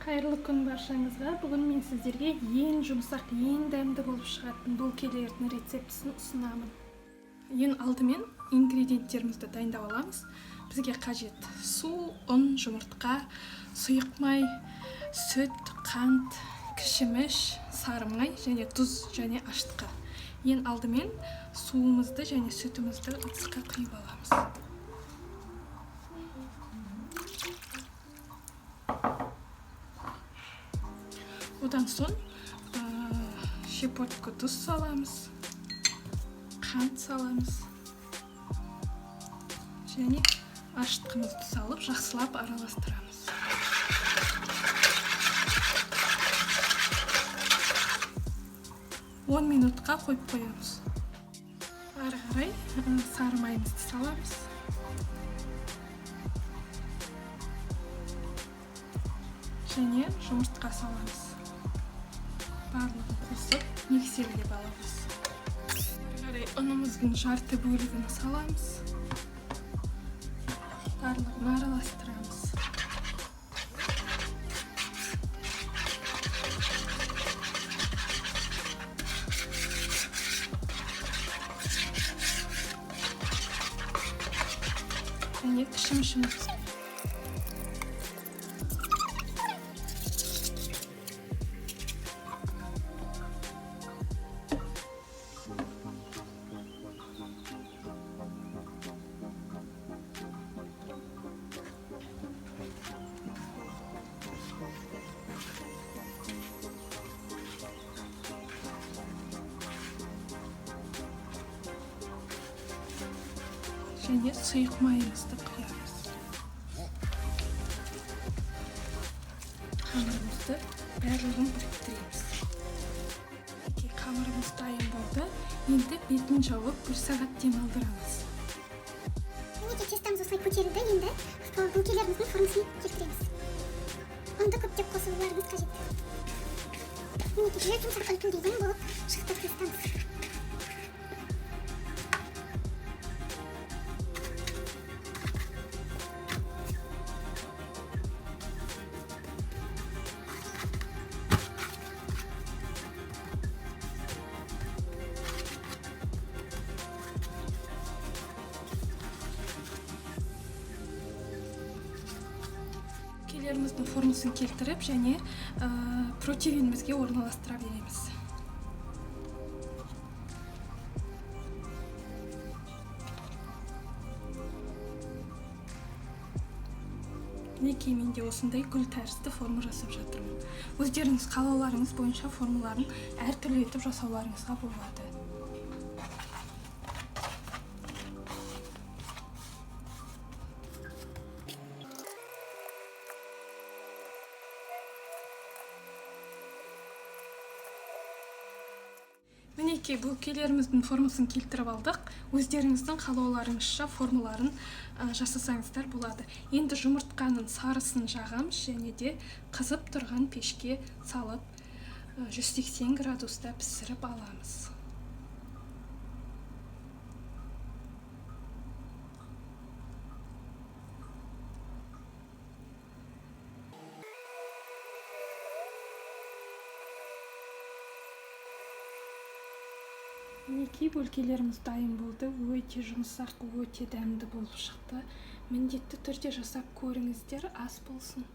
Қайырлы күн баршаңызға. Бүгін мен сіздерге ең жұмсақ, ең дәмді болып шығатын булкелердің рецептісін ұсынамын. Ең алдымен ингредиенттерімізді дайындап аламыз. Бізге қажет су, ұн, жұмыртқа, сұйық май, сүт, қант, кішіміш, сары май және тұз және аштыққа. Ең алдымен суымызды және сүтімізді ыдысқа құйып аламыз. Одан соң щепотка тұз саламыз, қант саламыз және аштығымызды салып жақсылап араластырамыз. Он минутқа қойып қоямыз. Ары қарай сары майымызды саламыз. Және жұмыртқа саламыз. Барлығын қосып миксерлеп аламыз. Ары қарай ұнымыздың жарты бөлігін саламыз. Барлығын араластырамыз. Және кішімішіміз. Және сұйық майымызды құямыз. Қамырымызды барлығын біріктіреміз. Қамырымыз дайын болды. Енді бетін жауып 1 сағат демалдырамыз. Мінекей тестамыз осылай көтерілді. Енді булкелеріміздің формасын келтіреміз. Ұнды көптеп қосуларыңыз қажет. Мінекей жүзім сарқыл түлдеген болып шықты тестамыз. Булкелеріміздің формасын келтіріп және противенімізге орналастыра береміз. Мінекей менде осындай гүл тәрізді форма жасап жатырмын. Өздеріңіз қалауларыңыз бойынша формаларын әртүрлі етіп жасауларыңызға болады. Мінекей булкелеріміздің формасын келтіріп алдық. Өздеріңіздің қалауларыңызша формаларын жасасаңыздар болады. Енді жұмыртқаның сарысын жағамыз және де қызып тұрған пешке салып 180 градуста пісіріп аламыз. Мінекей булкелеріміз дайын болды. Өте жұмсақ, өте дәмді болып шықты. Міндетті түрде жасап көріңіздер, ас болсын.